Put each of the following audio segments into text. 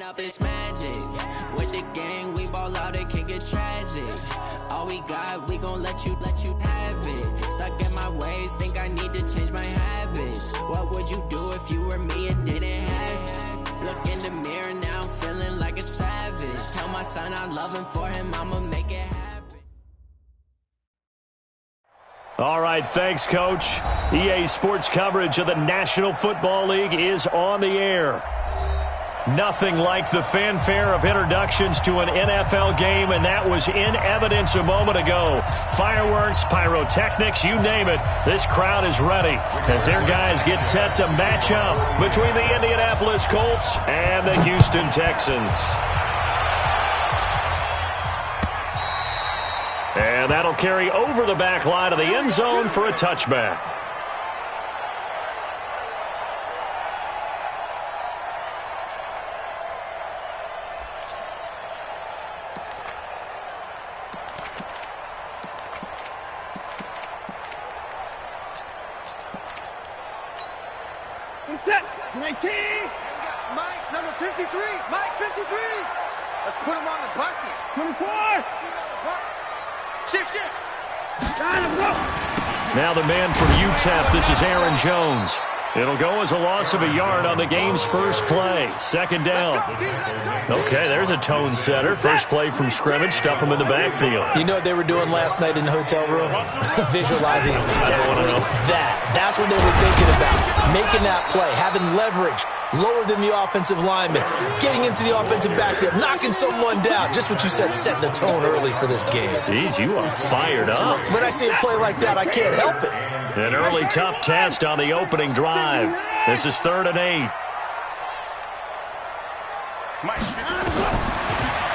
Up this magic. With the gang, we ball out, it can get tragic. All we got, we gon' let you have it. Stuck in my ways, think I need to change my habits. What would you do if you were me and didn't have it? Look in the mirror, now I'm feeling like a savage. Tell my son I love him, for him I'ma make it happen. All right, thanks, Coach. EA Sports coverage of the National Football League is on the air. Nothing like the fanfare of introductions to an NFL game, and that was in evidence a moment ago. Fireworks, pyrotechnics, you name it. This crowd is ready as their guys get set to match up between the Indianapolis Colts and the Houston Texans. And that'll carry over the back line of the end zone for a touchback. Set. 19. Mike, number 53. Mike, 53. Let's put him on the buses. 24. Shift. Got him, go. Now the man from UTEP, this is Aaron Jones. It'll go as a loss of a yard on the game's first play. Second down. Okay, there's a tone setter. First play from scrimmage. Stuff him in the backfield. You know what they were doing last night in the hotel room? Visualizing exactly that. That's what they were thinking about. Making that play, having leverage, lower than the offensive lineman, getting into the offensive backfield, knocking someone down. Just what you said, setting the tone early for this game. Jeez, you are fired up. When I see a play like that, I can't help it. An early tough test on the opening drive. This is 3rd and 8.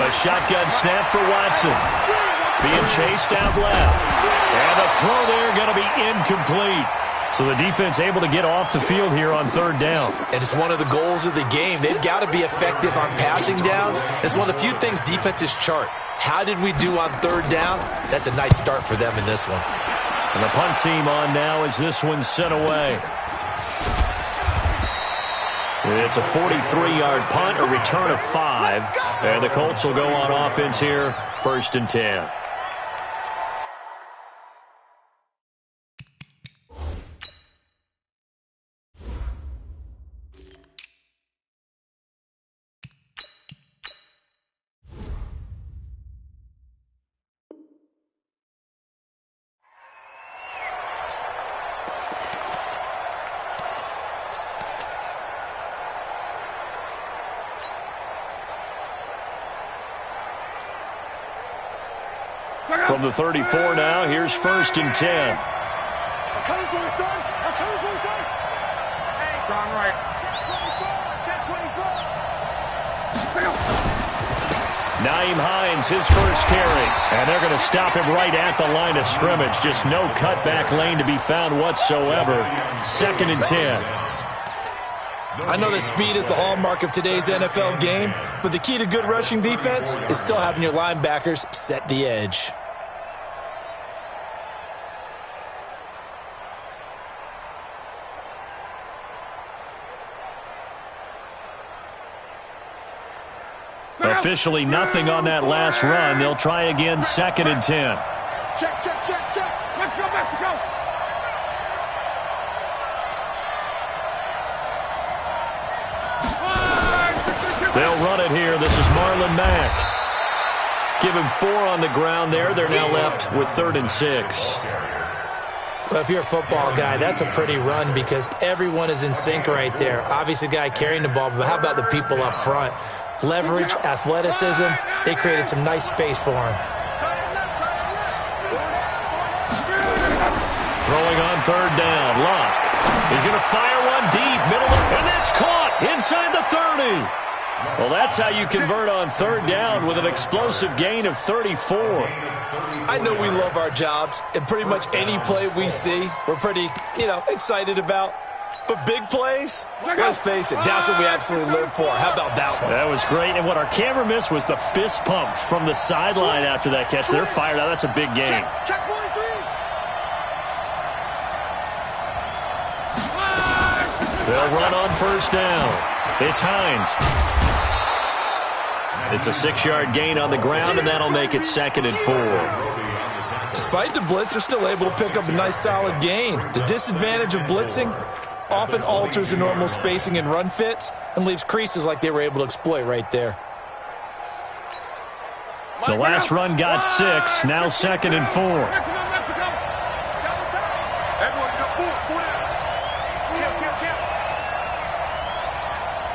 A shotgun snap for Watson. Being chased out left. And the throw there going to be incomplete. So the defense able to get off the field here on 3rd down. And it's one of the goals of the game. They've got to be effective on passing downs. It's one of the few things defenses chart. How did we do on 3rd down? That's a nice start for them in this one. And the punt team on now as this one's sent away. It's a 43-yard punt, a return of 5. And the Colts will go on offense here, 1st and 10. From the 34 now, here's 1st and 10. I'm coming for you, son. I'm coming for you, son. Hey, gone right. Check 24. Nyheim Hines, his first carry. And they're going to stop him right at the line of scrimmage. Just no cutback lane to be found whatsoever. 2nd and 10. I know that speed is the hallmark of today's NFL game, but the key to good rushing defense is still having your linebackers set the edge. Officially nothing on that last run. They'll try again, 2nd and 10. Check. Let's go, Mexico. They'll run it here. This is Marlon Mack. Give him 4 on the ground there. They're now left with 3rd and 6. Well, if you're a football guy, that's a pretty run because everyone is in sync right there. Obviously, the guy carrying the ball, but how about the people up front? Leverage, athleticism, they created some nice space for him. Throwing on 3rd down. Locke. He's going to fire one deep, middle, and that's caught inside the 30. Well, that's how you convert on 3rd down with an explosive gain of 34. I know we love our jobs, and pretty much any play we see, we're pretty, excited about. But big plays, let's face it, that's what we absolutely live for. How about that one? That was great, and what our camera missed was the fist pump from the sideline after that catch. They're fired out. That's a big game. Check 43. They'll run on first down. It's Hines. It's a 6-yard gain on the ground, and that'll make it 2nd and 4. Despite the blitz, they're still able to pick up a nice solid gain. The disadvantage of blitzing often alters the normal spacing and run fits and leaves creases like they were able to exploit right there. The last run got 6, now 2nd and 4.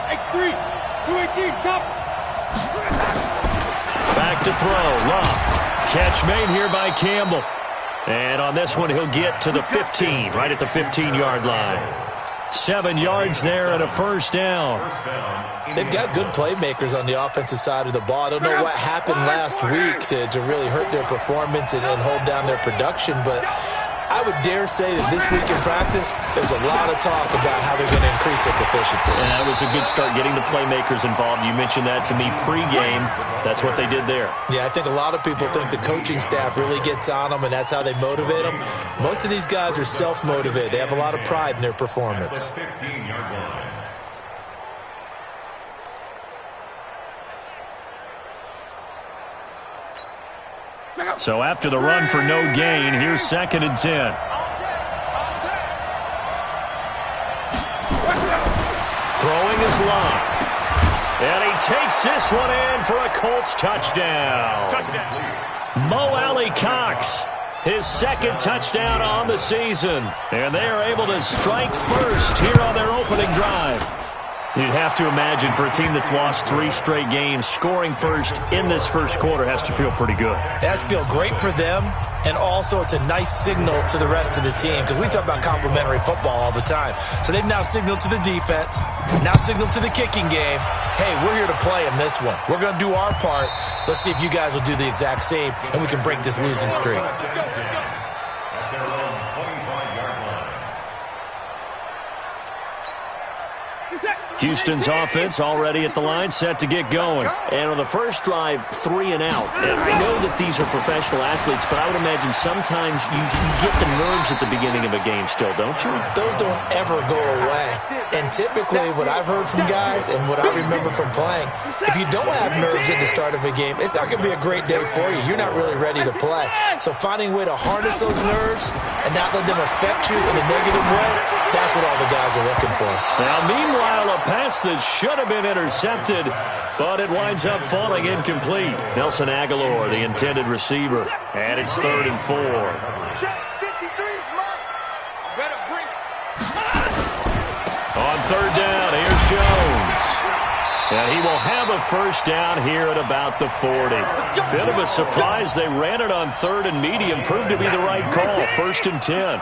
X3, 218, chop. Back to throw. Love. Catch made here by Campbell. And on this one, he'll get to the 15, right at the 15-yard line. 7 yards there and a first down. They've got good playmakers on the offensive side of the ball. I don't know what happened last week to really hurt their performance and hold down their production, but I would dare say that this week in practice, there's a lot of talk about how they're going to increase their proficiency. And that was a good start, getting the playmakers involved. You mentioned that to me pregame. That's what they did there. Yeah, I think a lot of people think the coaching staff really gets on them, and that's how they motivate them. Most of these guys are self-motivated. They have a lot of pride in their performance. So after the run for no gain, here's 2nd and 10. Throwing is Love. And he takes this one in for a Colts touchdown. Mo Alley Cox, his 2nd touchdown on the season. And they are able to strike first here on their opening drive. You'd have to imagine for a team that's lost 3 straight games, scoring first in this first quarter has to feel pretty good. It has to feel great for them, and also it's a nice signal to the rest of the team, because we talk about complementary football all the time. So they've now signaled to the defense, now signaled to the kicking game, hey, we're here to play in this one. We're going to do our part. Let's see if you guys will do the exact same, and we can break this losing streak. Houston's offense already at the line, set to get going. And on the first drive, 3 and out. And I know that these are professional athletes, but I would imagine sometimes you get the nerves at the beginning of a game still, don't you? Those don't ever go away. And typically what I've heard from guys and what I remember from playing, if you don't have nerves at the start of a game, it's not going to be a great day for you. You're not really ready to play. So finding a way to harness those nerves and not let them affect you in a negative way, that's what all the guys are looking for. Now, meanwhile, a pass that should have been intercepted, but it winds up falling incomplete. Nelson Aguilar, the intended receiver, and it's 3rd and 4. On 3rd down, here's Jones. And he will have a first down here at about the 40. Bit of a surprise. They ran it on 3rd and medium. Proved to be the right call. 1st and 10.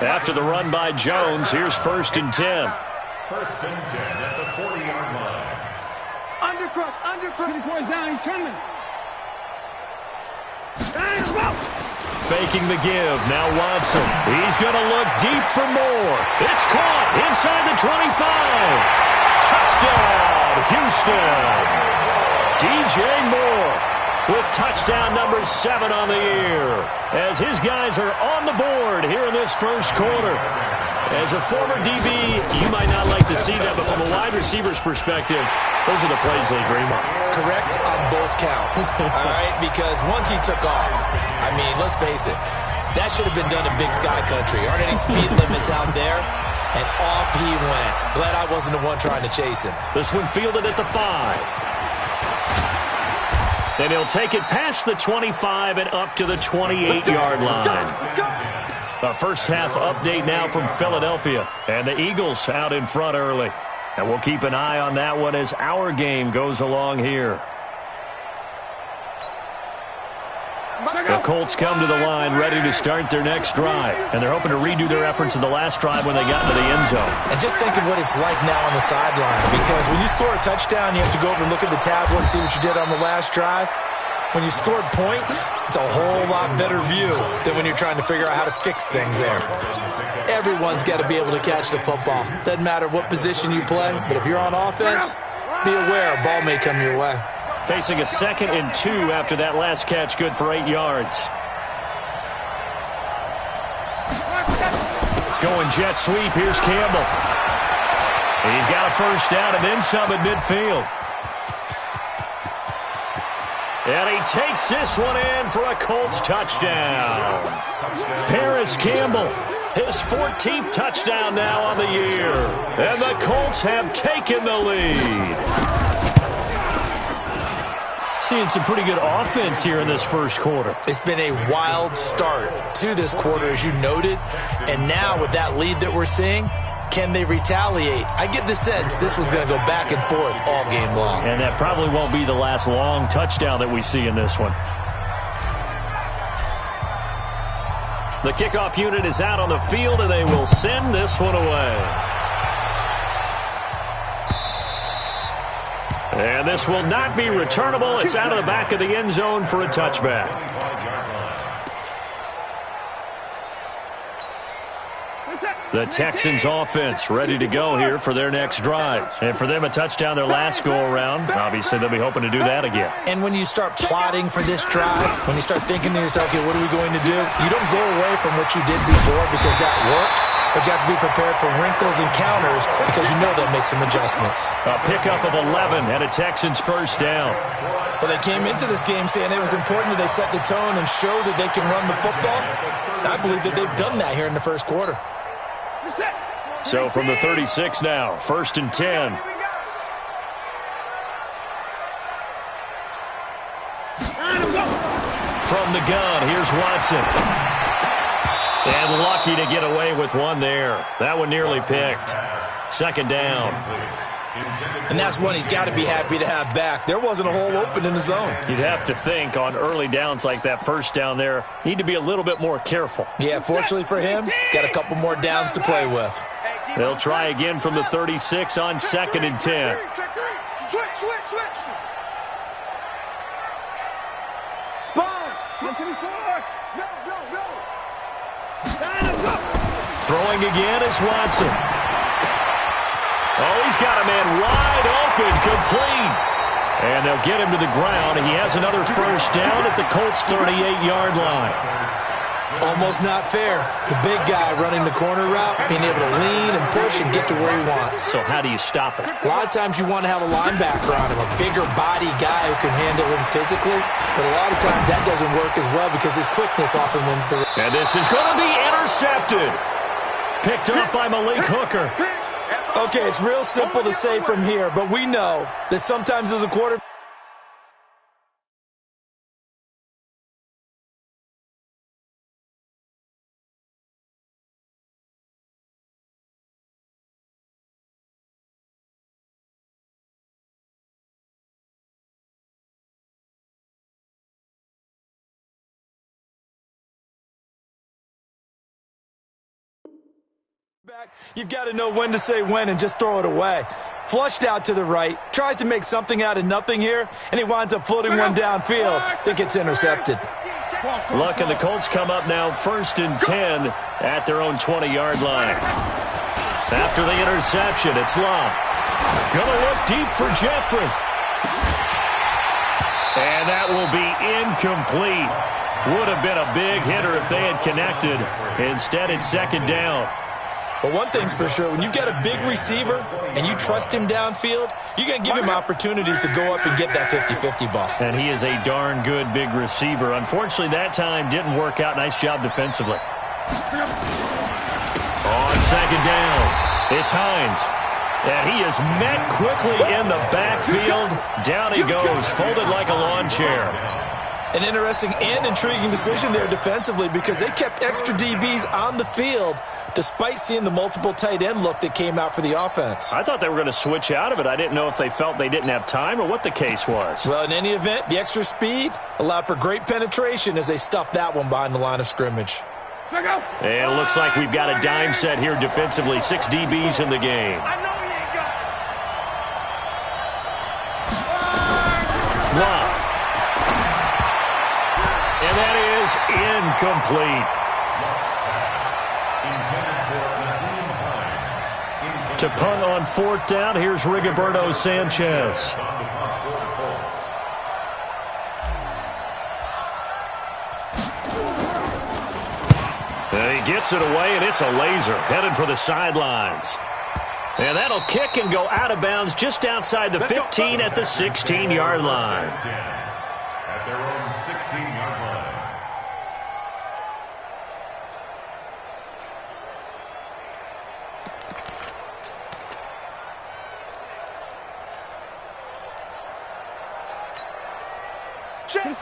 After the run by Jones, here's 1st and 10. 1st and 10 at the 40-yard line. Undercrush. 20 points down. He's coming. Faking the give. Now Watson. He's going to look deep for more. It's caught inside the 25. Touchdown, Houston. DJ Moore with touchdown number 7 on the year, as his guys are on the board here in this first quarter. As a former DB, you might not like to see that, but from a wide receiver's perspective, those are the plays they dream of. Correct on both counts, all right? Because once he took off, I mean, let's face it, that should have been done in Big Sky Country. Aren't any speed limits out there? And off he went. Glad I wasn't the one trying to chase him. This one fielded at the 5. And he'll take it past the 25 and up to the 28-yard line. A first-half update now from Philadelphia. And the Eagles out in front early. And we'll keep an eye on that one as our game goes along here. The Colts come to the line ready to start their next drive. And they're hoping to redo their efforts in the last drive when they got into the end zone. And just think of what it's like now on the sideline. Because when you score a touchdown, you have to go over and look at the tablet and see what you did on the last drive. When you scored points, it's a whole lot better view than when you're trying to figure out how to fix things there. Everyone's got to be able to catch the football. Doesn't matter what position you play, but if you're on offense, be aware a ball may come your way. Facing a 2nd and 2 after that last catch, good for 8 yards. Going jet sweep, here's Campbell. He's got a first down and then some at midfield. And he takes this one in for a Colts touchdown. Paris Campbell, his 14th touchdown now on the year. And the Colts have taken the lead. Seeing some pretty good offense here in this first quarter. It's been a wild start to this quarter, as you noted. And now with that lead that we're seeing, can they retaliate? I get the sense this one's going to go back and forth all game long. And that probably won't be the last long touchdown that we see in this one. The kickoff unit is out on the field, and they will send this one away. And this will not be returnable. It's out of the back of the end zone for a touchback. The Texans offense ready to go here for their next drive. And for them, a touchdown their last go-around. Obviously, they'll be hoping to do that again. And when you start plotting for this drive, when you start thinking to yourself, okay, what are we going to do? You don't go away from what you did before because that worked, but you have to be prepared for wrinkles and counters because you know they'll make some adjustments. A pickup of 11 and a Texans first down. Well, they came into this game saying it was important that they set the tone and show that they can run the football. And I believe that they've done that here in the first quarter. So from the 36 now, 1st and 10. From the gun, here's Watson. And lucky to get away with one there. That one nearly picked. 2nd down. And that's one he's got to be happy to have back. There wasn't a hole open in the zone. You'd have to think on early downs like that first down there, need to be a little bit more careful. Yeah, fortunately for him, got a couple more downs to play with. They'll try again from the 36 on 2nd and 10. Switch. Spawns. No. Throwing again is Watson. Oh, he's got a man wide open, complete. And they'll get him to the ground. He has another first down at the Colts' 38-yard line. Almost not fair. The big guy running the corner route, being able to lean and push and get to where he wants. So how do you stop it? A lot of times you want to have a linebacker on him, a bigger body guy who can handle him physically. But a lot of times that doesn't work as well because his quickness often wins the race. And this is going to be intercepted. Picked up by Malik Hooker. Okay, it's real simple to say from here, but we know that sometimes as a quarterback, you've got to know when to say when and just throw it away. Flushed out to the right, tries to make something out of nothing here, and he winds up floating one downfield. I think it's intercepted. Luck and the Colts come up now 1st and 10 at their own 20-yard line. After the interception, it's Love. Gonna look deep for Jeffrey. And that will be incomplete. Would have been a big hitter if they had connected. Instead, it's 2nd down. But one thing's for sure, when you get a big receiver and you trust him downfield, you're going to give him opportunities to go up and get that 50-50 ball. And he is a darn good big receiver. Unfortunately, that time didn't work out. Nice job defensively. On 2nd down, it's Hines. And he is met quickly in the backfield. Down he goes, folded like a lawn chair. An interesting and intriguing decision there defensively because they kept extra DBs on the field despite seeing the multiple tight end look that came out for the offense. I thought they were going to switch out of it. I didn't know if they felt they didn't have time or what the case was. Well, in any event, the extra speed allowed for great penetration as they stuffed that one behind the line of scrimmage. And it looks like we've got a dime set here defensively. 6 DBs in the game. Wow. And that is incomplete. To punt on 4th down, here's Rigoberto Sanchez. And he gets it away, and it's a laser headed for the sidelines. And that'll kick and go out of bounds just outside the 15 at the 16-yard line. At their own 16-yard line.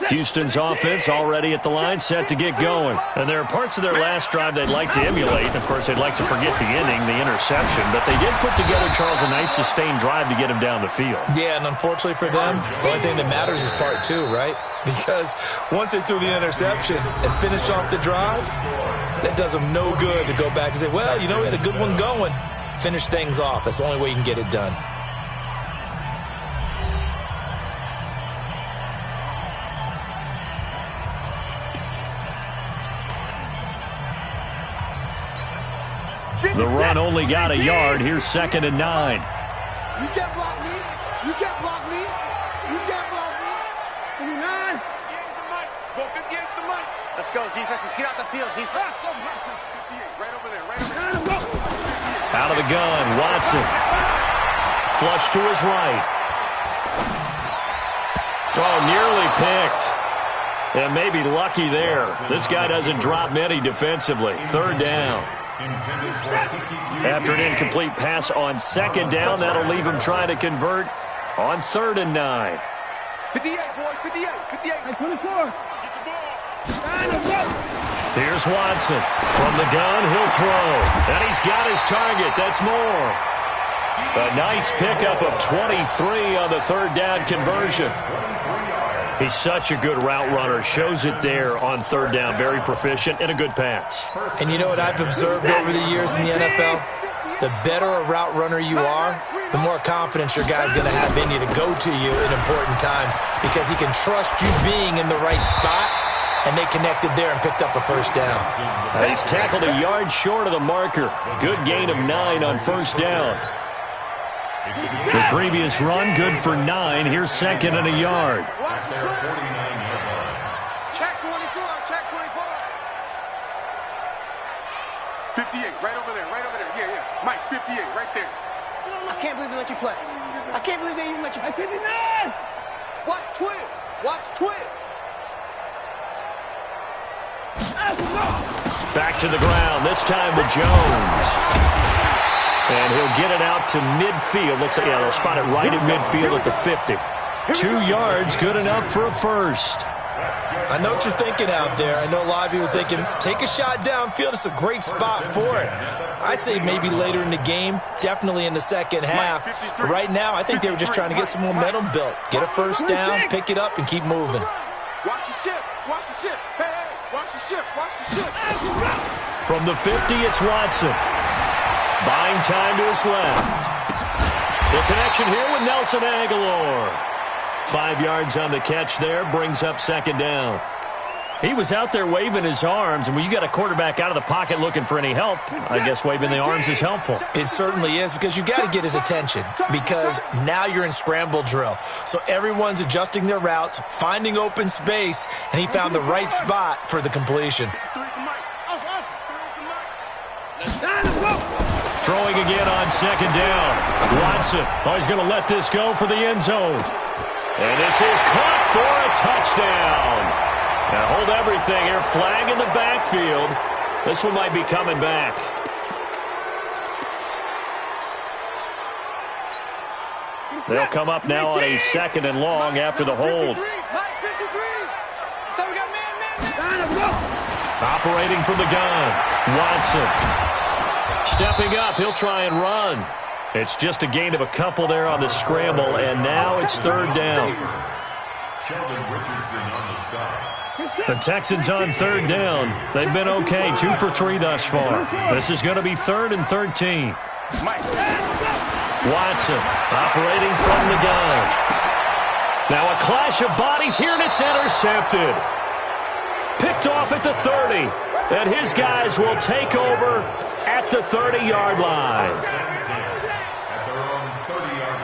Houston's offense already at the line, set to get going. And there are parts of their last drive they'd like to emulate. Of course, they'd like to forget the inning, the interception. But they did put together, Charles, a nice sustained drive to get him down the field. Yeah, and unfortunately for them, the only thing that matters is part two, right? Because once they threw the interception and finished off the drive, that does them no good to go back and say, well, you know, we had a good one going. Finish things off. That's the only way you can get it done. The run only got a yard. Here's 2nd and 9. You can't block me. You can't block me. You can't block me. 59. Go 58 to the mic. Let's go, defense. Let's get out the field, defense. 58, right over there, right over there. Out of the gun, Watson. Flush to his right. Oh, nearly picked. And maybe lucky there. This guy doesn't drop many defensively. 3rd down. After an incomplete pass on 2nd down, that'll leave him trying to convert on 3rd and 9. 58, boys, 58, 58. 24. Here's Watson. From the gun, he'll throw. And he's got his target. That's more. A nice pickup of 23 on the 3rd down conversion. He's such a good route runner. Shows it there on 3rd down. Very proficient and a good pass. And you know what I've observed over the years in the NFL? The better a route runner you are, the more confidence your guy's going to have in you to go to you in important times because he can trust you being in the right spot, and they connected there and picked up a 1st down. He's tackled a yard short of the marker. Good gain of 9 on 1st down. The previous run, good for 9. Here's 2nd and a yard. Check 24, check 24. 58, right over there, right over there. Yeah, yeah. Mike, 58, right there. I can't believe they let you play. I can't believe they even let you play. 59! Watch Twiz. Watch Twiz. Back to the ground, this time to Jones. And he'll get it out to midfield. Looks like, yeah, they'll spot it right in midfield at the 50. 2 yards, good enough for a 1st. I know what you're thinking out there. I know a lot of you are thinking, take a shot downfield. It's a great spot for it. I'd say maybe later in the game, definitely in the 2nd half. But right now, I think they were just trying to get some momentum built. Get a 1st down, pick it up, and keep moving. Watch the shift. Watch the shift. Hey, hey. Watch the shift. Watch the shift. From the 50, it's Watson. Buying time to his left. The connection here with Nelson Aguilar. 5 yards on the catch there, brings up 2nd down. He was out there waving his arms, and when you got a quarterback out of the pocket looking for any help, I guess waving the arms is helpful. It certainly is, because you got to get his attention, because now you're in scramble drill. So everyone's adjusting their routes, finding open space, and he found the right spot for the completion. Throwing again on 2nd down. Watson, oh, he's going to let this go for the end zone. And this is caught for a touchdown. Now hold everything here. Flag in the backfield. This one might be coming back. They'll come up now on a 2nd and long after the hold. Operating from the gun. Watson. Stepping up, he'll try and run. It's just a gain of a couple there on the scramble, and now it's 3rd down. The Texans on 3rd down. They've been okay, 2 for 3 thus far. This is going to be 3rd and 13. Watson operating from the gun. Now a clash of bodies here, and it's intercepted. Picked off at the 30. And his guys will take over at the 30-yard line. At their own 30-yard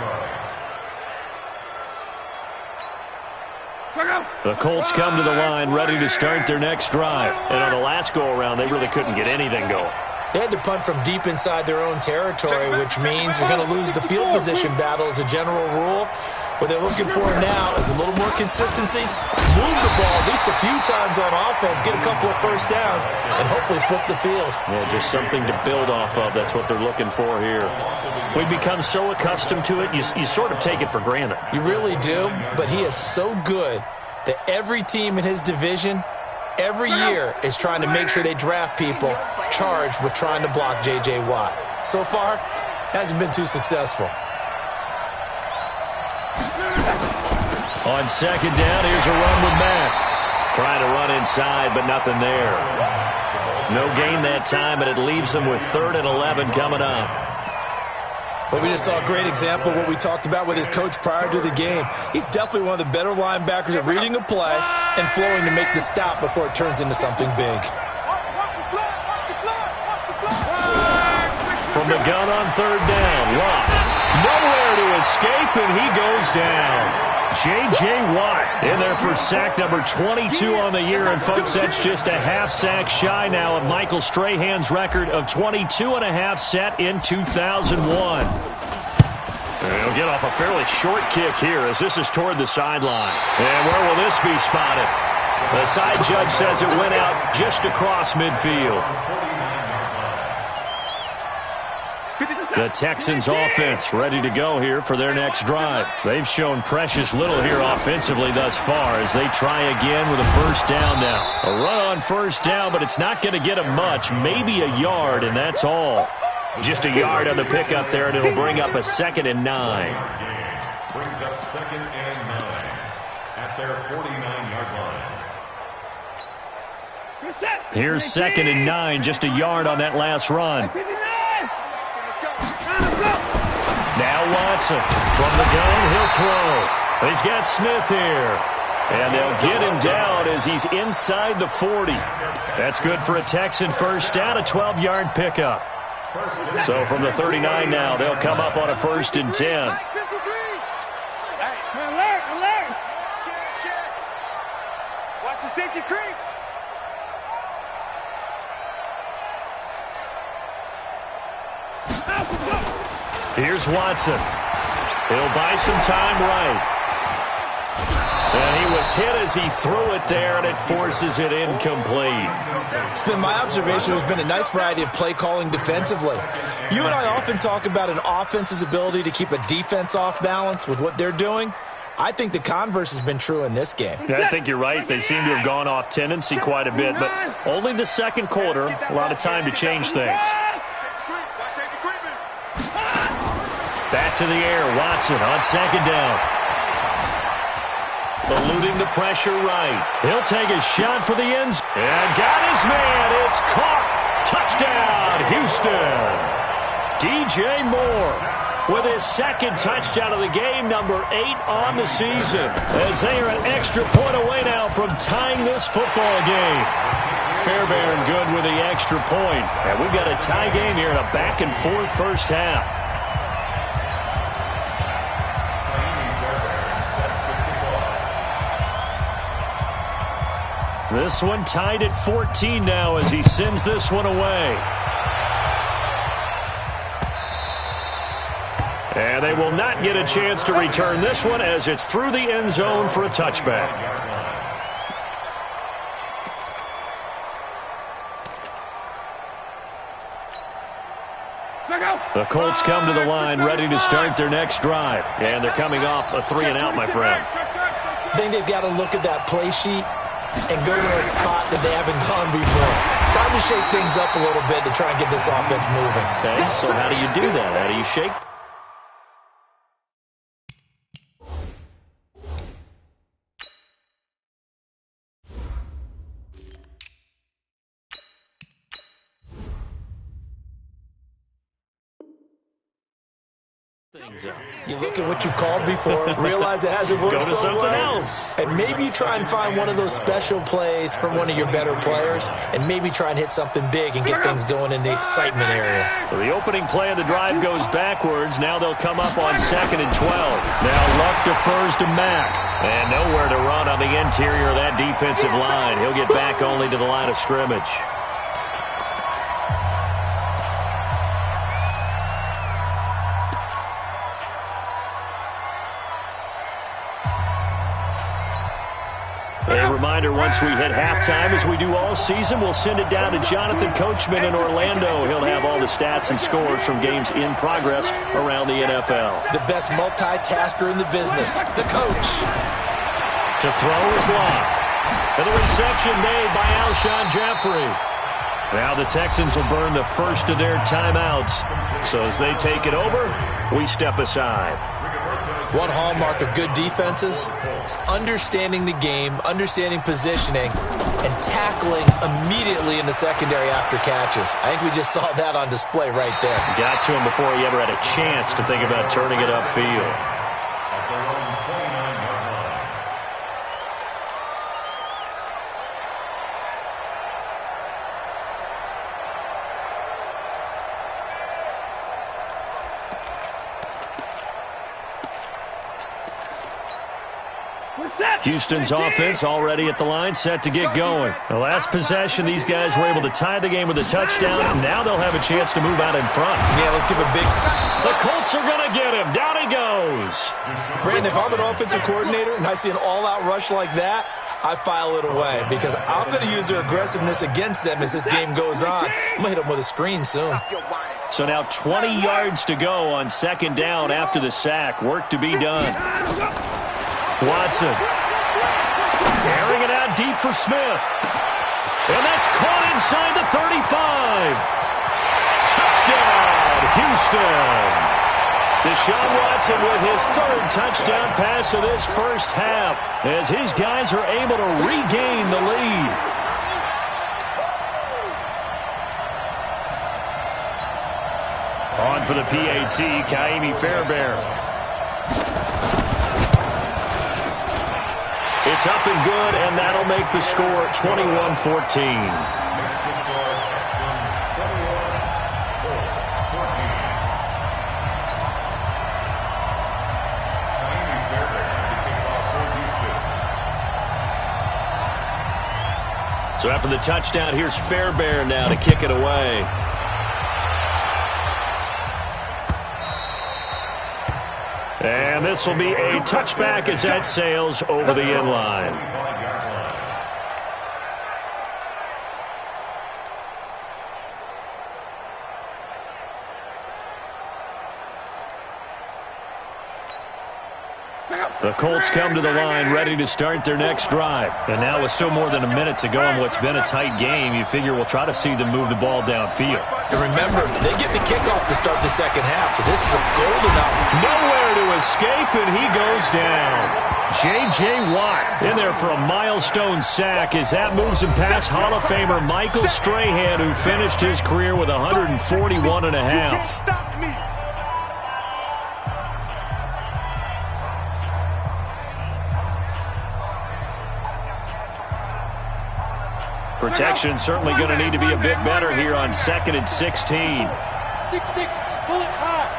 line. The Colts come to the line ready to start their next drive. And on the last go-around, they really couldn't get anything going. They had to punt from deep inside their own territory, which means you're going to lose the field position battle as a general rule. What they're looking for now is a little more consistency, move the ball at least a few times on offense, get a couple of first downs, and hopefully flip the field. Yeah, just something to build off of. That's what they're looking for here. We've become so accustomed to it, you sort of take it for granted. You really do, but he is so good that every team in his division every year is trying to make sure they draft people charged with trying to block J.J. Watt. So far, hasn't been too successful. On second down, here's a run with Mack. Trying to run inside, but nothing there. No gain that time, and it leaves them with 3rd and 11 coming up. But we just saw a great example of what we talked about with his coach prior to the game. He's definitely one of the better linebackers at reading a play and flowing to make the stop before it turns into something big. From the gun on 3rd down, Watt. Nowhere to escape, and he goes down. J.J. Watt in there for sack number 22 on the year. And, folks, that's just a half sack shy now of Michael Strahan's record of 22.5 set in 2001. And he'll get off a fairly short kick here as this is toward the sideline. And where will this be spotted? The side judge says it went out just across midfield. The Texans offense ready to go here for their next drive. They've shown precious little here offensively thus far as they try again with a first down now. A run on first down, but it's not going to get them much. Maybe a yard, and that's all. Just a yard on the pickup there, and it'll bring up a 2nd and 9. Brings up 2nd and 9 at their 49-yard line. Here's 2nd and 9, just a yard on that last run. Now Watson from the gun, he'll throw. He's got Smith here. And they'll get him down as he's inside the 40. That's good for a Texan first down, a 12-yard pickup. So from the 39 now, they'll come up on a 1st and 10. Alert! Watch the safety creep. Here's Watson. He'll buy some time right. And he was hit as he threw it there, and it forces it incomplete. It's been my observation there's been a nice variety of play calling defensively. You and I often talk about an offense's ability to keep a defense off balance with what they're doing. I think the converse has been true in this game. Yeah, I think you're right. They seem to have gone off tendency quite a bit, but only the second quarter, a lot of time to change things. Back to the air, Watson on 2nd down. Eluding the pressure right. He'll take a shot for the end zone. And got his man. It's caught. Touchdown, Houston. DJ Moore with his 2nd touchdown of the game, number 8 on the season. As they are an extra point away now from tying this football game. Fairbairn good with the extra point. And we've got a tie game here in a back-and-forth first half. This one tied at 14 now as he sends this one away. And they will not get a chance to return this one as it's through the end zone for a touchback. The Colts come to the line ready to start their next drive. And they're coming off a 3-and-out, my friend. I think they've got to look at that play sheet and go to a spot that they haven't gone before. Trying to shake things up a little bit to try and get this offense moving. Okay, so how do you do that? How do you shake? You look at what you've called before, realize it hasn't worked Go to so something well, else. and maybe you try and find one of those special plays from one of your better players, and maybe try and hit something big and get things going in the excitement area. So the opening play of the drive goes backwards. Now they'll come up on 2nd and 12. Now Luck defers to Mack. And nowhere to run on the interior of that defensive line. He'll get back only to the line of scrimmage. reminder, once we hit halftime, as we do all season, we'll send it down to Jonathan Coachman in Orlando. He'll have all the stats and scores from games in progress around the NFL. The best multitasker in the business, the coach. To throw is Locke. And the reception made by Alshon Jeffrey. Now the Texans will burn the first of their timeouts. So as they take it over, we step aside. One hallmark of good defenses is understanding the game, understanding positioning, and tackling immediately in the secondary after catches. I think we just saw that on display right there. Got to him before he ever had a chance to think about turning it upfield. Houston's offense already at the line, set to get going. The last possession, these guys were able to tie the game with a touchdown, and now they'll have a chance to move out in front. Yeah, let's give a big... The Colts are going to get him. Down he goes. Brandon, if I'm an offensive coordinator and I see an all-out rush like that, I file it away because I'm going to use their aggressiveness against them as this game goes on. I'm going to hit them with a screen soon. So now 20 yards to go on second down after the sack. Work to be done. Watson. Airing it out deep for Smith. And that's caught inside the 35. Touchdown, Houston. Deshaun Watson with his third touchdown pass of this first half as his guys are able to regain the lead. On for the PAT, Kaimi Fairbairn. It's up and good, and that'll make the score 21-14. So after the touchdown, here's Fairbairn now to kick it away. And this will be a touchback as that sails over the end line. The Colts come to the line ready to start their next drive. And now with still more than a minute to go in what's been a tight game, you figure we'll try to see them move the ball downfield. And remember, they get the kickoff to start the second half, so this is a golden opportunity. Nowhere to escape, and he goes down. J.J. Watt in there for a milestone sack as that moves him past Hall of Famer Michael Strahan, who finished his career with 141 and a half. Protection certainly going to need to be a bit better here on 2nd and 16. 6-6, pull it high.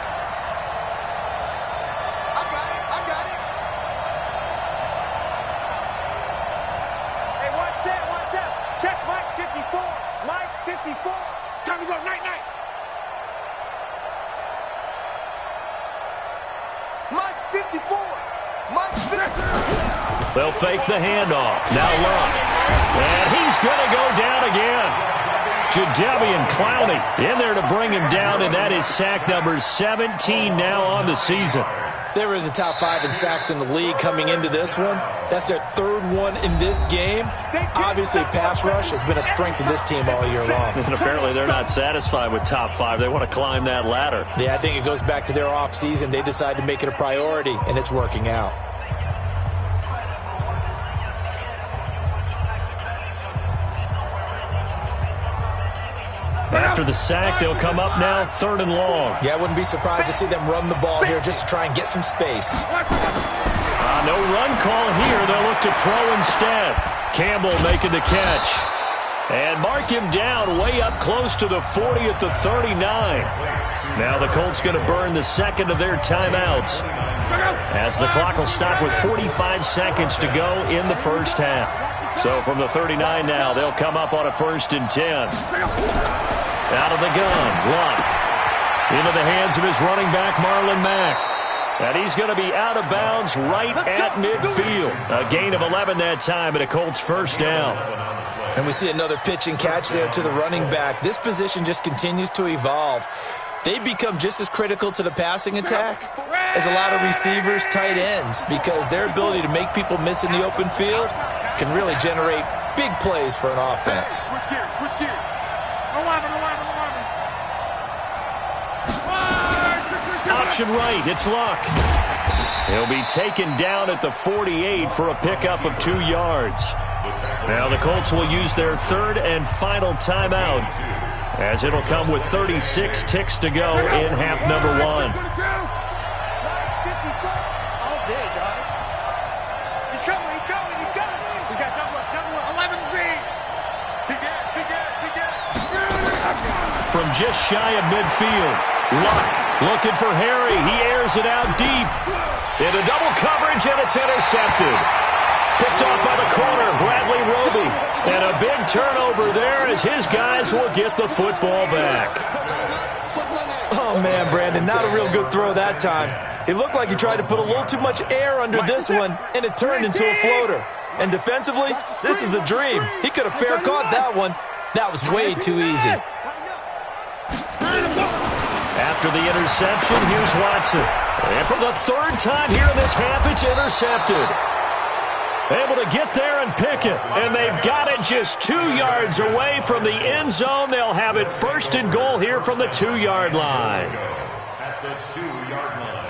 I got it. Hey, one set. Check Mike 54. Mike 54. Time to go, night. Mike 54. Mike 54. They'll fake the handoff. Now Luck. And he's going to go down again. Jadeveon Clowney in there to bring him down, and that is sack number 17 now on the season. They were in the top 5 in sacks in the league coming into this one. That's their third one in this game. Obviously, pass rush has been a strength of this team all year long. And apparently they're not satisfied with top 5. They want to climb that ladder. Yeah, I think it goes back to their offseason. They decided to make it a priority, and it's working out. After the sack, they'll come up now 3rd and long. Yeah, I wouldn't be surprised to see them run the ball here just to try and get some space. No run call here. They'll look to throw instead. Campbell making the catch. And mark him down way up close to the 40 at the 39. Now the Colts going to burn the second of their timeouts, as the clock will stop with 45 seconds to go in the first half. So from the 39 now, they'll come up on a 1st and 10. Out of the gun, Luck. Into the hands of his running back, Marlon Mack. And he's going to be out of bounds right at midfield. A gain of 11 that time, and a Colts first down. And we see another pitch and catch there to the running back. This position just continues to evolve. They become just as critical to the passing attack as a lot of receivers, tight ends, because their ability to make people miss in the open field can really generate big plays for an offense. Switch gears, switch gears. Option right, it's Luck. He'll be taken down at the 48 for a pickup of 2 yards. Now the Colts will use their third and final timeout, as it'll come with 36 ticks to go in half number 1. All day, dog. He's coming. We got double up. 11 feet. He get. From just shy of midfield, Luck looking for Harry. He airs it out deep. Into double coverage, and it's intercepted. Picked off by the corner, Bradley Roby. And a big turnover there as his guys will get the football back. Oh, man, Brandon, not a real good throw that time. It looked like he tried to put a little too much air under this one, and it turned into a floater. And defensively, this is a dream. He could have fair caught that one. That was way too easy. After the interception, here's Watson. And for the third time here in this half, it's intercepted. Able to get there and pick it. And they've got it just 2 yards away from the end zone. They'll have it first and goal here from the 2-yard line. At the 2-yard line.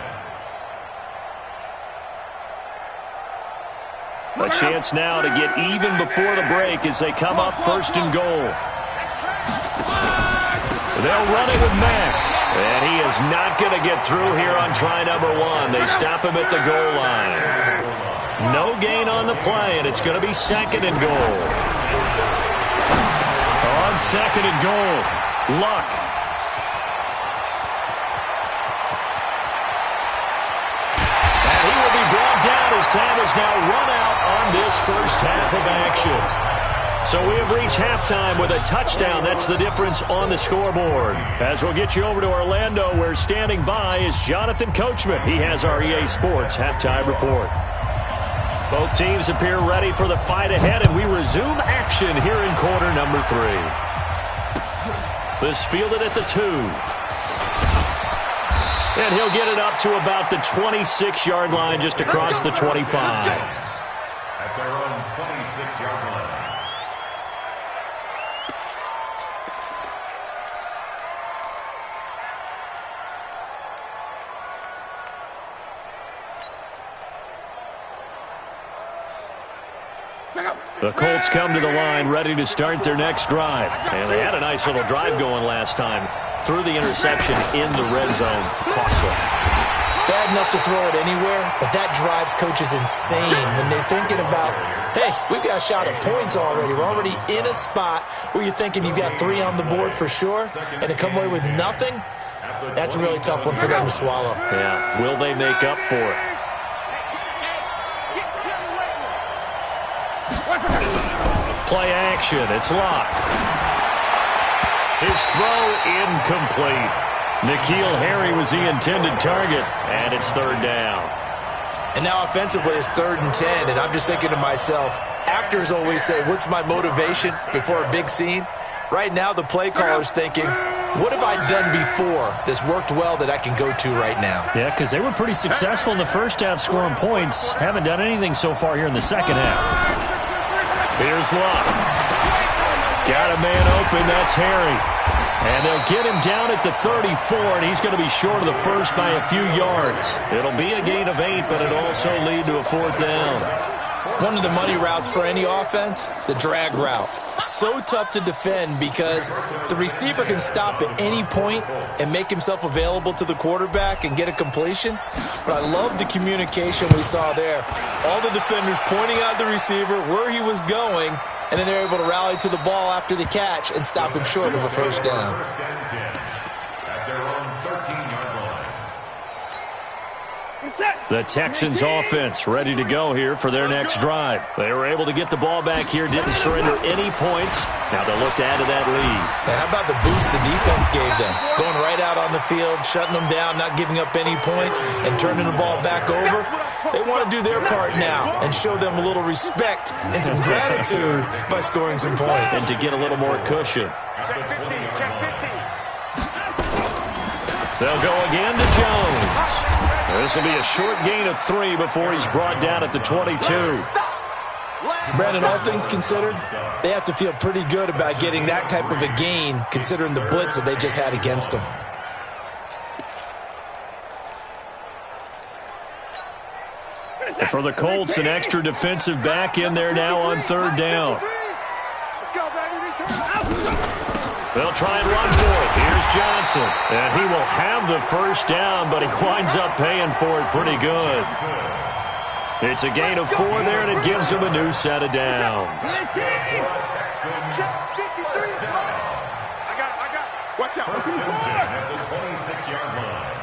A chance now to get even before the break as they come up first and goal. They'll run it with Mack. And he is not going to get through here on try number 1. They stop him at the goal line. No gain on the play, and it's going to be second and goal. On second and goal, Luck. And he will be brought down as time is now run out on this first half of action. So we have reached halftime with a touchdown. That's the difference on the scoreboard. As we'll get you over to Orlando, where standing by is Jonathan Coachman. He has our EA Sports halftime report. Both teams appear ready for the fight ahead, and we resume action here in quarter number 3. This fielded at the 2. And he'll get it up to about the 26-yard line, just across the 25. At their own 26-yard line. The Colts come to the line ready to start their next drive. And they had a nice little drive going last time. Threw the interception in the red zone. Costly. Bad enough to throw it anywhere, but that drives coaches insane when they're thinking about, hey, we've got a shot at points already. We're already in a spot where you're thinking you've got 3 on the board for sure, and to come away with nothing, that's a really tough one for them to swallow. Yeah, will they make up for it? Play action, it's Luck. His throw incomplete. N'Keal Harry was the intended target, and it's third down. And now offensively it's 3rd and 10, and I'm just thinking to myself, actors always say, what's my motivation before a big scene? Right now the play caller's thinking, what have I done before that's worked well that I can go to right now? Yeah, because they were pretty successful in the first half scoring points. Haven't done anything so far here in the second half. Here's Luck. Got a man open, that's Harry. And they'll get him down at the 34, and he's going to be short of the first by a few yards. It'll be a gain of 8, but it'll also lead to a 4th down. One of the money routes for any offense, the drag route. So tough to defend because the receiver can stop at any point and make himself available to the quarterback and get a completion. But I love the communication we saw there. All the defenders pointing out the receiver, where he was going, and then they're able to rally to the ball after the catch and stop him short of a first down. At their own 13-yard line. The Texans offense ready to go here for their next drive. They were able to get the ball back here, didn't surrender any points. Now they'll look to add to that lead. How about the boost the defense gave them? Going right out on the field, shutting them down, not giving up any points, and turning the ball back over. They want to do their part now and show them a little respect and some gratitude by scoring some points. And to get a little more cushion. They'll go again to Jones. This will be a short gain of 3 before he's brought down at the 22. Brandon, all things considered, they have to feel pretty good about getting that type of a gain considering the blitz that they just had against them. For the Colts, an extra defensive back in there now on 3rd down. They'll try and run for it. Here's Johnson. And he will have the first down, but he winds up paying for it pretty good. It's a gain of 4 there, and it gives him a new set of downs. Watch out. First and 10 at the 26-yard line.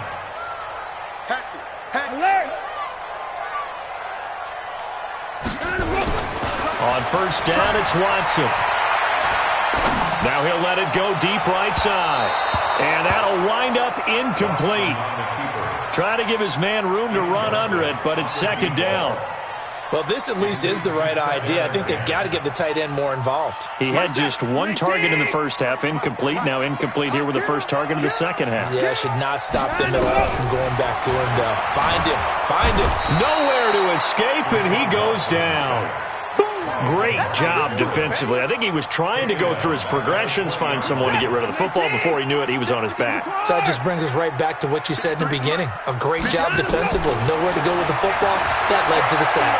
On 1st down, it's Watson. Now he'll let it go deep right side. And that'll wind up incomplete. Try to give his man room to run under it, but it's 2nd down. Well, this at least is the right idea. I think they've got to get the tight end more involved. He had just 1 target in the first half, incomplete. Now incomplete here with the first target in the second half. Yeah, should not stop them at all from going back to him, though. Find him. Nowhere to escape, and he goes down. Great job defensively. I think he was trying to go through his progressions, find someone to get rid of the football. Before he knew it, he was on his back. So that just brings us right back to what you said in the beginning. A great job defensively. Nowhere to go with the football. That led to the sack.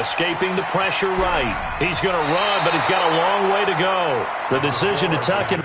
Escaping the pressure right. He's going to run, but he's got a long way to go. The decision to tuck him.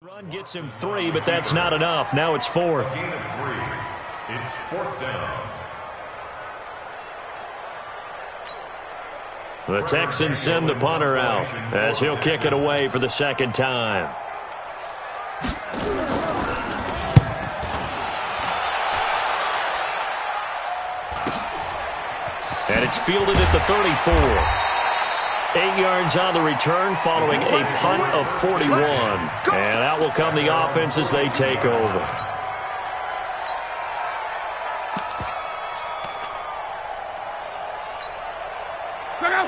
Run gets him 3, but that's not enough. Now it's 4th. Gain of 3. It's 4th down. The Texans send the punter out as he'll kick it away for the 2nd time. And it's fielded at the 34. 8 yards on the return following a punt of 41. And out will come the offense as they take over.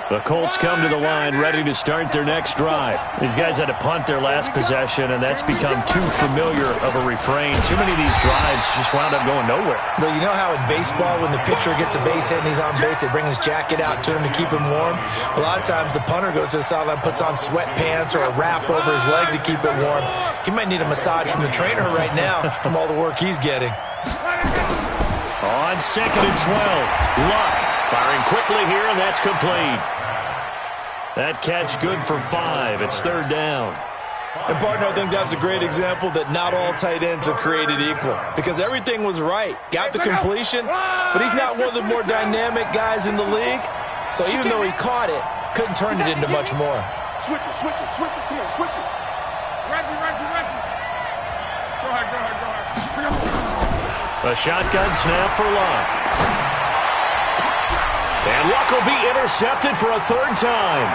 The Colts come to the line ready to start their next drive. These guys had to punt their last possession, and that's become too familiar of a refrain. Too many of these drives just wound up going nowhere. Well, you know how in baseball when the pitcher gets a base hit and he's on base, they bring his jacket out to him to keep him warm? A lot of times the punter goes to the sideline, puts on sweatpants or a wrap over his leg to keep it warm. He might need a massage from the trainer right now from all the work he's getting. On 2nd and 12, Luck firing quickly here, and that's complete. That catch good for 5. It's 3rd down. And, partner, I think that's a great example that not all tight ends are created equal because everything was right. Got the completion, but he's not one of the more dynamic guys in the league. So even though he caught it, couldn't turn it into much more. Switch it. Come on, switch it. Reggie. Go ahead. A shotgun snap for Luck. And Luck will be intercepted for a third time.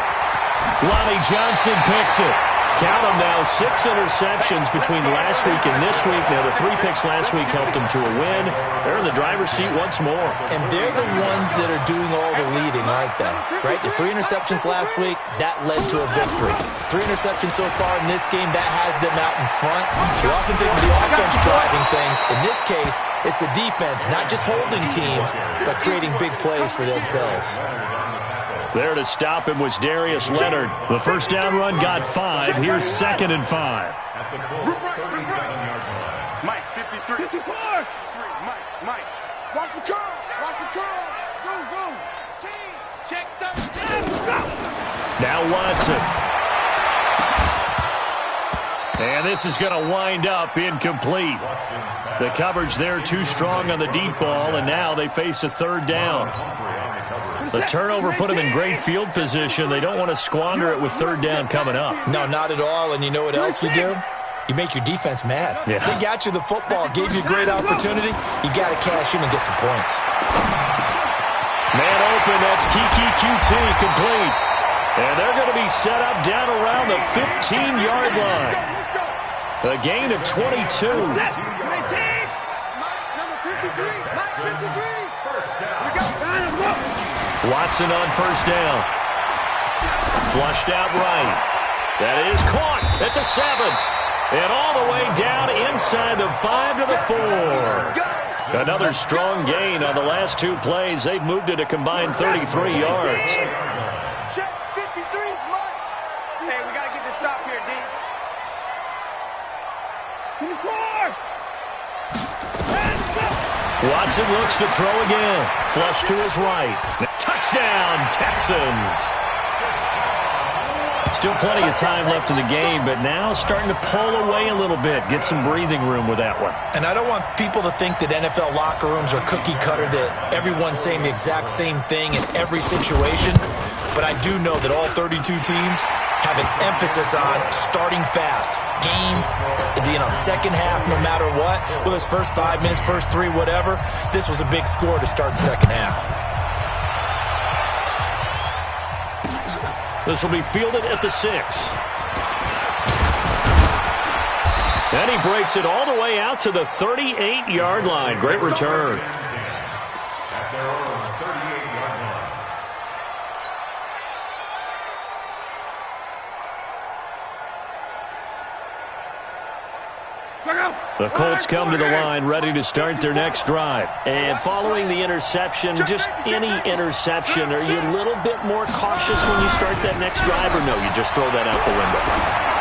Lonnie Johnson picks it. Count them now, 6 interceptions between last week and this week. Now, the 3 picks last week helped them to a win. They're in the driver's seat once more. And they're the ones that are doing all the leading, aren't they? Right? The 3 interceptions last week, that led to a victory. 3 interceptions so far in this game, that has them out in front. We often think of the offense driving things. In this case, it's the defense, not just holding teams, but creating big plays for themselves. There to stop him was Darius Leonard. The first down run got 5. Here's 2nd and 5. At the Colts 37-yard line. Mike, 53. 54. Mike. Watch the curl. Zoom. Check the go. Now Watson. And this is going to wind up incomplete. The coverage there too strong on the deep ball, and now they face a third down. The turnover put them in great field position. They don't want to squander it with third down coming up. No, not at all. And you know what else you do? You make your defense mad. Yeah. They got you the football, gave you a great opportunity. You got to cash in and get some points. Man open, that's Kiki QT complete. And they're going to be set up down around the 15-yard line. A gain of 22. Number 53. First down. Watson on first down. Flushed out right. That is caught at the 7. And all the way down inside the 5 to the 4. Another strong gain on the last 2 plays. They've moved it a combined 33 yards. Check 53's Mike. Hey, we got to get this stop here, D. 24. Watson looks to throw again. Flush to his right. Touchdown, Texans. Still plenty of time left in the game, but now starting to pull away a little bit. Get some breathing room with that one. And I don't want people to think that NFL locker rooms are cookie cutter, that everyone's saying the exact same thing in every situation. But I do know that all 32 teams have an emphasis on starting fast. Game, second half, no matter what. Whether it's first 5 minutes, first 3, whatever. This was a big score to start the second half. This will be fielded at the 6. And he breaks it all the way out to the 38-yard line. Great return. At their own 38-yard line. The Colts come to the line ready to start their next drive. And following the interception, just any interception, are you a little bit more cautious when you start that next drive, or no, you just throw that out the window?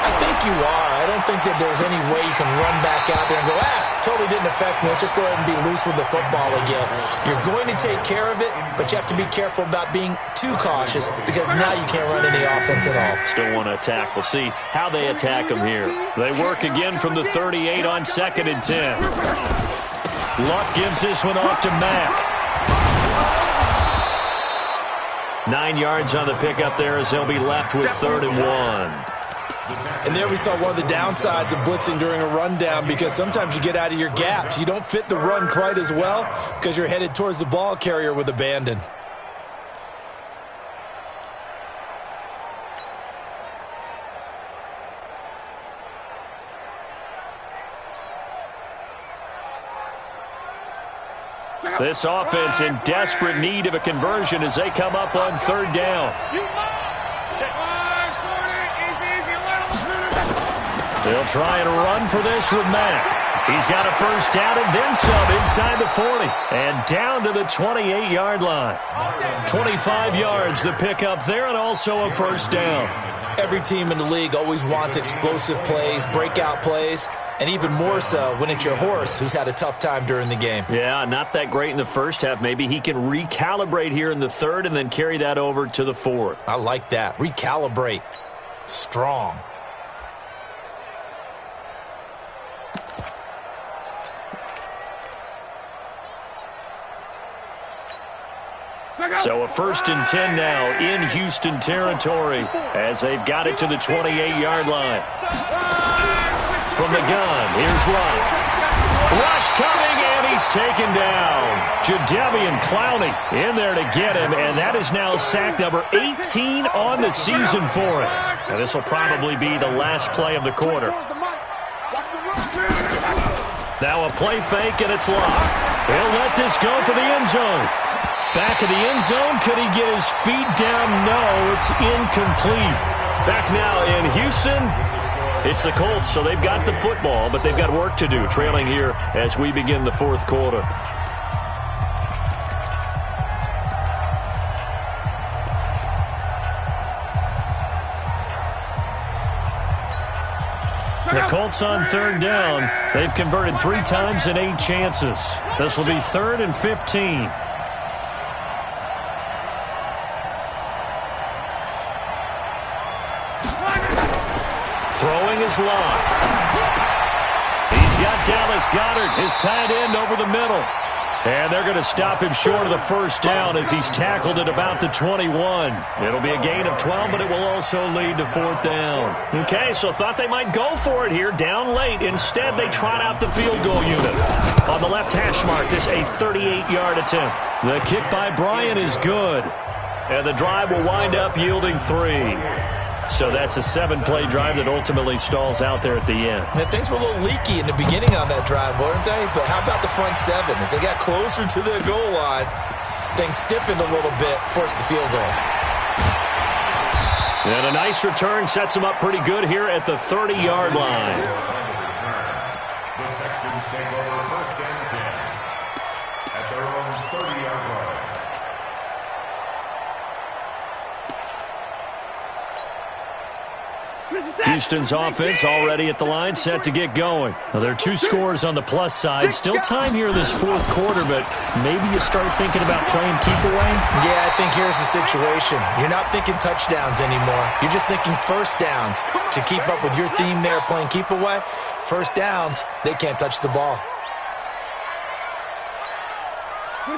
I think you are. I don't think that there's any way you can run back out there and go, totally didn't affect me. Let's just go ahead and be loose with the football again. You're going to take care of it, but you have to be careful about being too cautious because now you can't run any offense at all. Still want to attack. We'll see how they attack them here. They work again from the 38 on 2nd and 10. Luck gives this one off to Mack. 9 yards on the pickup there as they'll be left with 3rd and 1. And there we saw one of the downsides of blitzing during a rundown, because sometimes you get out of your gaps. You don't fit the run quite as well because you're headed towards the ball carrier with abandon. This offense in desperate need of a conversion as they come up on 3rd down. They'll try and run for this with Mack. He's got a first down and then some inside the 40. And down to the 28-yard line. 25 yards the pickup there, and also a first down. Every team in the league always wants explosive plays, breakout plays, and even more so when it's your horse who's had a tough time during the game. Yeah, not that great in the first half. Maybe he can recalibrate here in the 3rd and then carry that over to the 4th. I like that. Recalibrate. Strong. So a 1st and 10 now in Houston territory as they've got it to the 28-yard line. From the gun, here's Luck. Rush coming, and he's taken down. Jadeveon Clowney in there to get him, and that is now sack number 18 on the season for him. And this will probably be the last play of the quarter. Now a play fake, and it's locked. He'll let this go for the end zone. Back of the end zone. Could he get his feet down? No, it's incomplete. Back now in Houston, it's the Colts, so they've got the football, but they've got work to do, trailing here as we begin the fourth quarter. The Colts on third down. They've converted 3 times in 8 chances. This will be 3rd and 15. Throwing is locked. He's got Dallas Goedert, his tight end, over the middle. And they're going to stop him short of the first down as he's tackled at about the 21. It'll be a gain of 12, but it will also lead to 4th down. Okay, so thought they might go for it here, down late. Instead, they trot out the field goal unit. On the left hash mark, this a 38-yard attempt. The kick by Bryant is good. And the drive will wind up yielding 3. So that's a 7-play drive that ultimately stalls out there at the end. And things were a little leaky in the beginning on that drive, weren't they? But how about the front 7? As they got closer to the goal line, things stiffened a little bit, forced the field goal. And a nice return sets them up pretty good here at the 30-yard line. The Texans take over 1st and 10 at their own 30-yard line. Houston's offense already at the line, set to get going. Now, there are 2 scores on the plus side. Still time here this fourth quarter, but maybe you start thinking about playing keep away? Yeah, I think here's the situation. You're not thinking touchdowns anymore. You're just thinking first downs. To keep up with your theme there, playing keep away, first downs, they can't touch the ball.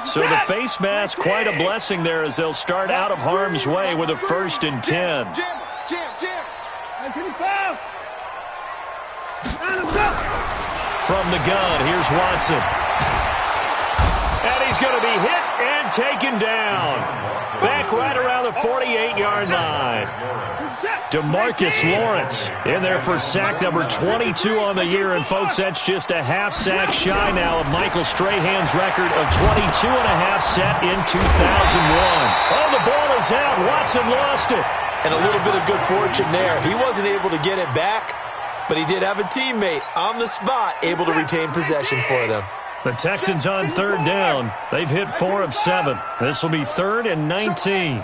So the face mask, quite a blessing there as they'll start out of harm's way with a 1st and 10. From the gun, here's Watson. And he's going to be hit and taken down. Back right around the 48-yard line. DeMarcus Lawrence in there for sack number 22 on the year. And, folks, that's just a half sack shy now of Michael Strahan's record of 22 and a half set in 2001. Oh, the ball is out. Watson lost it. And a little bit of good fortune there. He wasn't able to get it back, but he did have a teammate on the spot able to retain possession for them. The Texans on third down. They've hit 4 of 7. This will be 3rd and 19.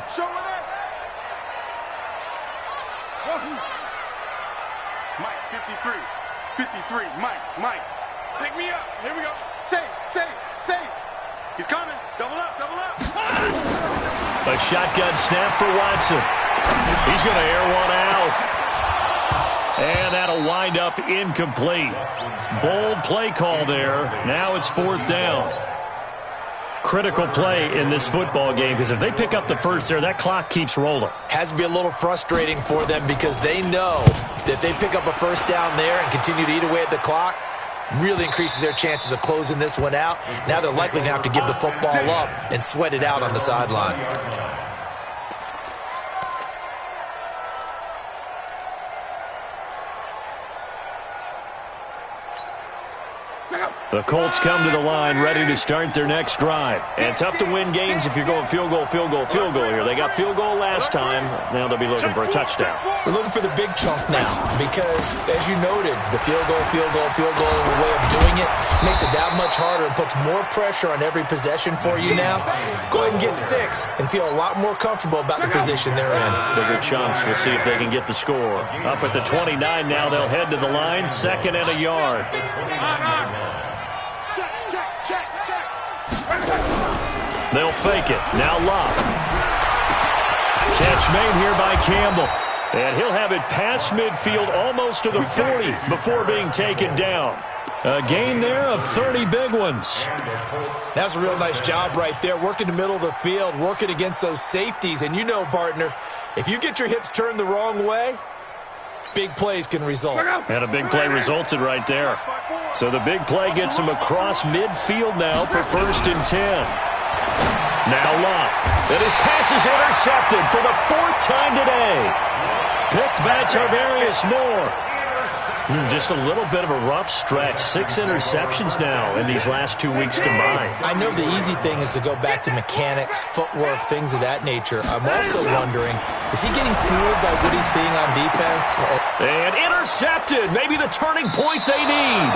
Mike, 53, Mike, pick me up. Here we go. Say. He's coming. Double up. A shotgun snap for Watson. He's going to air one out. And that'll wind up incomplete. Bold play call there. Now it's 4th down. Critical play in this football game because if they pick up the first there, that clock keeps rolling. Has to be a little frustrating for them because they know that if they pick up a first down there and continue to eat away at the clock, really increases their chances of closing this one out. Now they're likely going to have to give the football up and sweat it out on the sideline. The Colts come to the line ready to start their next drive. And tough to win games if you're going field goal here. They got field goal last time. Now they'll be looking for a touchdown. They're looking for the big chunk now because, as you noted, the field goal, the way of doing it makes it that much harder and puts more pressure on every possession for you now. Go ahead and get 6 and feel a lot more comfortable about the position they're in. Bigger chunks. We'll see if they can get the score. Up at the 29 now. They'll head to the line. 2nd and a yard. Check. They'll fake it. Now Locke. Catch made here by Campbell. And he'll have it past midfield almost to the 40 before being taken down. A gain there of 30 big ones. That's a real nice job right there. Working the middle of the field, working against those safeties. And you know, partner, if you get your hips turned the wrong way, big plays can result. And a big play resulted right there. So the big play gets him across midfield now for 1st and 10. Now Lott. And his pass is intercepted for the 4th time today. Picked by Tarvarius Moore. Just a little bit of a rough stretch. 6 interceptions now in these last 2 weeks combined. I know the easy thing is to go back to mechanics, footwork, things of that nature. I'm also wondering, is he getting fooled by what he's seeing on defense? And intercepted. Maybe the turning point they need.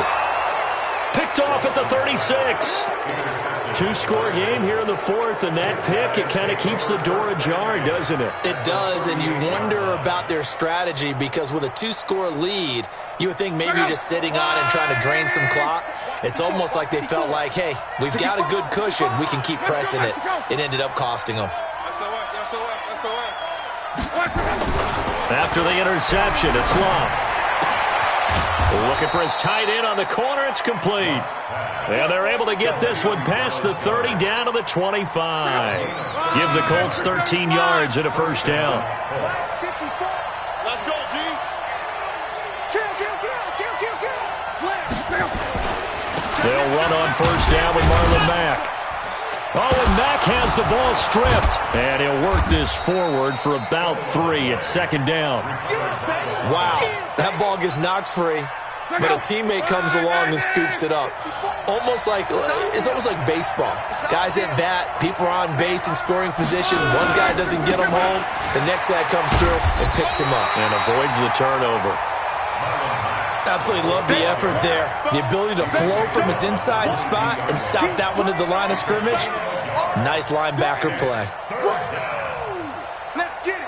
Picked off at the 36. 2-score game here in the 4th, and that pick, it kind of keeps the door ajar, doesn't it? It does, and you wonder about their strategy because with a 2-score lead, you would think maybe just sitting on and trying to drain some clock. It's almost like they felt like, hey, we've got a good cushion. We can keep pressing it. It ended up costing them. After the interception, it's Lott. Looking for his tight end on the corner. It's complete. And they're able to get this one past the 30 down to the 25. Give the Colts 13 yards and a 1st down. Let's go, D. They'll run on 1st down with Marlon Mack. Oh, and Mack has the ball stripped. And he'll work this forward for about 3 at 2nd down. Wow, that ball gets knocked free, but a teammate comes along and scoops it up. It's almost like baseball. Guys at bat, people are on base in scoring position. One guy doesn't get him home. The next guy comes through and picks him up. And avoids the turnover. Absolutely love the effort there. The ability to flow from his inside spot and stop that one at the line of scrimmage. Nice linebacker play. Let's get it.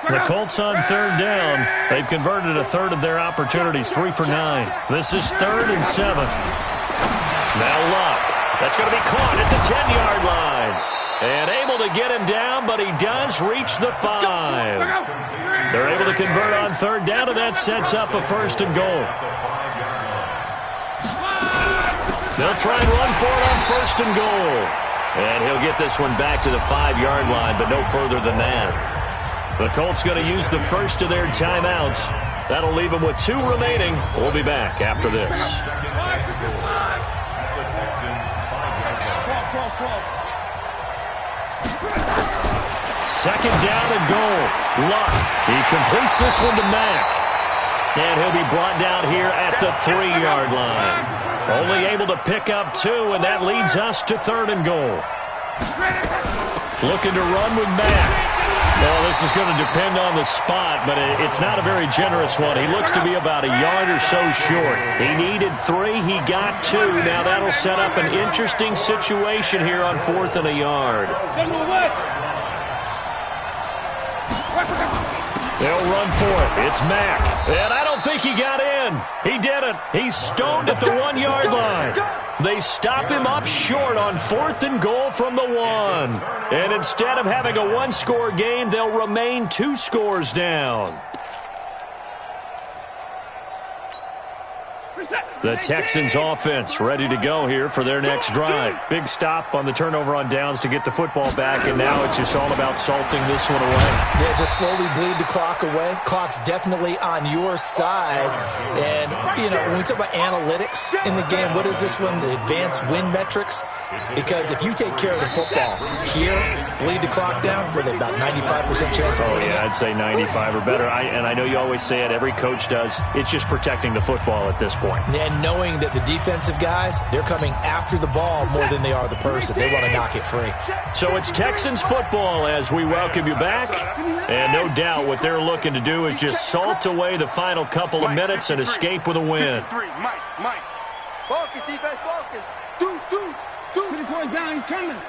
The Colts on 3rd down. They've converted a third of their opportunities, 3 for 9. This is 3rd and 7. Now Lott. That's going to be caught at the 10-yard line. And able to get him down, but he does reach the 5. They're able to convert on 3rd down, and that sets up a 1st and goal. They'll try and run for it on 1st and goal. And he'll get this one back to the 5-yard line, but no further than that. The Colts going to use the first of their timeouts. That'll leave them with 2 remaining. We'll be back after this. Second down and goal. Lott. He completes this one to Mack. And he'll be brought down here at the 3-yard line. Only able to pick up 2, and that leads us to 3rd and goal. Looking to run with Mack. Well, this is going to depend on the spot, but it's not a very generous one. He looks to be about a yard or so short. He needed 3. He got 2. Now that'll set up an interesting situation here on 4th and a yard. They'll run for it. It's Mack. And I don't think he got in. He didn't. He's stoned at the 1-yard line. They stop him up short on 4th and goal from the 1. And instead of having a 1-score game, they'll remain 2 scores down. The Texans offense ready to go here for their next drive. Big stop on the turnover on downs to get the football back, and now it's just all about salting this one away. Yeah, just slowly bleed the clock away. Clock's definitely on your side. And, you know, when we talk about analytics in the game, what is this one? The advanced win metrics? Because if you take care of the football here, bleed the clock down, with about 95% chance of winning. Yeah, I'd say 95 or better. And I know you always say it, every coach does. It's just protecting the football at this point. And knowing that the defensive guys, they're coming after the ball more than they are the person. They want to knock it free. So it's Texans football as we welcome you back. And no doubt what they're looking to do is just salt away the final couple of minutes and escape with a win. Mike. Focus, defense, focus. Deuce. Put it going down, he's coming.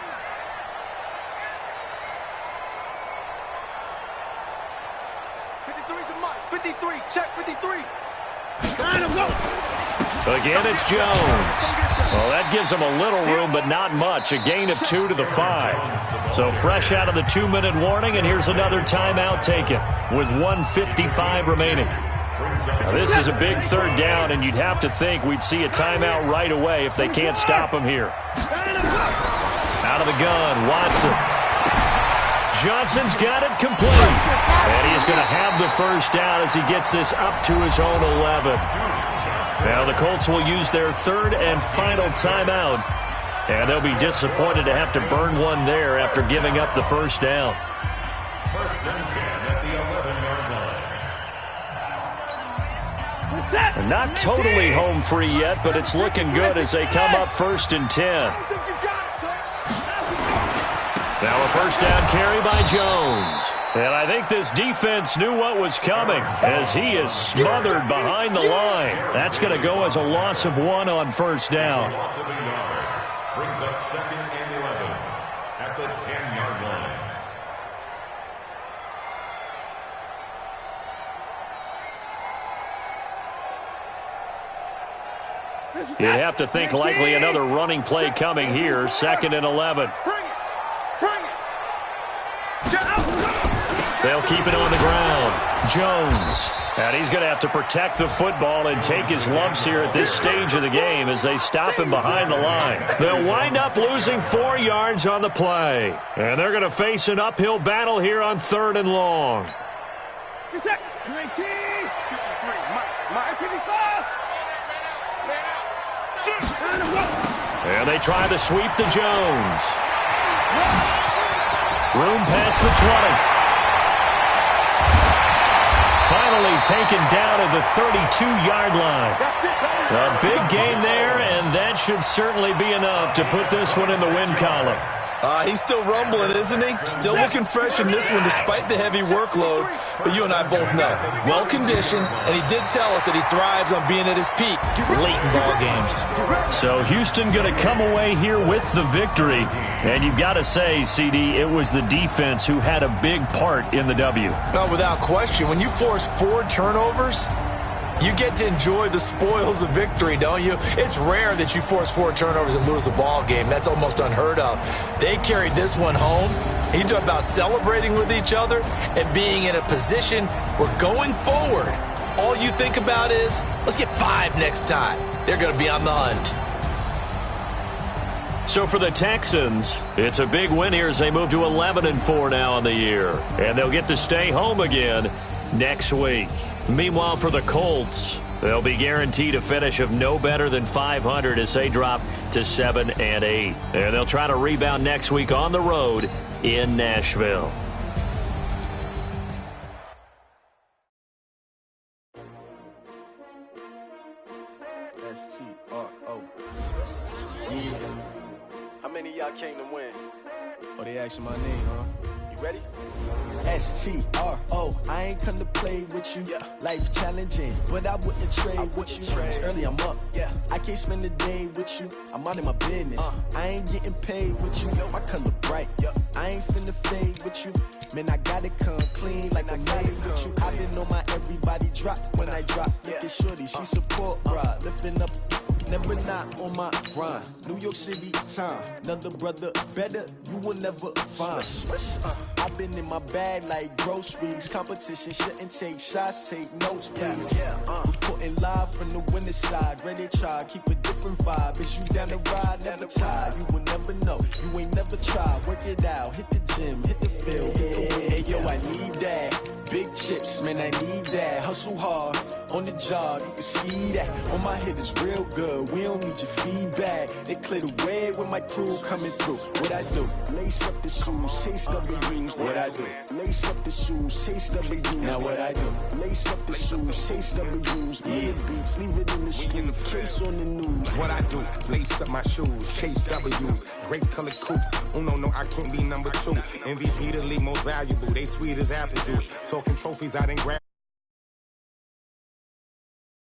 Check 53. Again, it's Jones. Well, that gives them a little room, but not much. A gain of 2 to the 5. So fresh out of the 2-minute warning, and here's another timeout taken with 1:55 remaining. Now, this is a big 3rd down, and you'd have to think we'd see a timeout right away if they can't stop him here. Out of the gun, Watson. Johnson's got it complete. And he's going to have the first down as he gets this up to his own 11. Now the Colts will use their third and final timeout. And they'll be disappointed to have to burn one there after giving up the first down. First and 10 at the 11-yard line. And not totally home free yet, but it's looking good as they come up first and 10. Now a first down carry by Jones. And I think this defense knew what was coming as he is smothered behind the line. That's going to go as a loss of 1 on first down. Loss of a yard. Brings up second and 11 at the 10-yard line. You'd have to think likely another running play coming here, second and 11. They'll keep it on the ground. Jones. And he's going to have to protect the football and take his lumps here at this stage of the game as they stop him behind the line. They'll wind up losing 4 yards on the play. And they're going to face an uphill battle here on 3rd and long. And they try the sweep to Jones. Room past the 20. Finally taken down at the 32-yard line. A big gain there, and that should certainly be enough to put this one in the win column. He's still rumbling, isn't he? Still looking fresh in this one despite the heavy workload. But you and I both know, well-conditioned, and he did tell us that he thrives on being at his peak late in ball games. So Houston going to come away here with the victory. And you've got to say, CD, it was the defense who had a big part in the W. No, without question. When you force 4 turnovers, you get to enjoy the spoils of victory, don't you? It's rare that you force 4 turnovers and lose a ball game. That's almost unheard of. They carried this one home. You talk about celebrating with each other and being in a position where going forward, all you think about is, let's get 5 next time. They're going to be on the hunt. So for the Texans, it's a big win here as they move to 11-4 now in the year. And they'll get to stay home again next week. Meanwhile, for the Colts, they'll be guaranteed a finish of no better than 500 as they drop to 7-8. And they'll try to rebound next week on the road in Nashville. S2W16. Yeah. How many of y'all came to win? Oh, they asking my name, huh? You ready? S-T-R-O, I ain't come to play with you. Life challenging, but I wouldn't trade with you. It's early, I'm up. I can't spend the day with you. I'm out in my business. I ain't getting paid with you. My color bright. I ain't finna fade with you. Man, I gotta come clean like I'm made with you. I been on my everybody drop when I drop. Look at shorty, she support, bruh. Lifting up, never not on my grind. New York City time, another brother better, you will never find. I've been in my bag like groceries. Competition shouldn't take shots, take notes, please. Reporting live from the winning side. Ready to try, keep a different vibe. Is you down the ride, never tired. You will never know, you ain't never tried. Work it out, hit the gym, hit the field. Hey yo, I need that. Big chips, man, I need that. Hustle hard, on the job, you can see that. On my head is real good, we don't need your feedback. They clear the way with my crew coming through. What I do? Lace up the shoes, chase W's. What I do? Lace up the shoes, chase W's. Now what I do? Lace up the shoes, chase W's. Yeah, beats, leave it in the street, case on the news. What I do? Lace up my shoes, chase W's. Great colored coops. Oh no, I can't be number 2. MVP the league most valuable. They sweet as apple juice. Talking trophies, I didn't grab.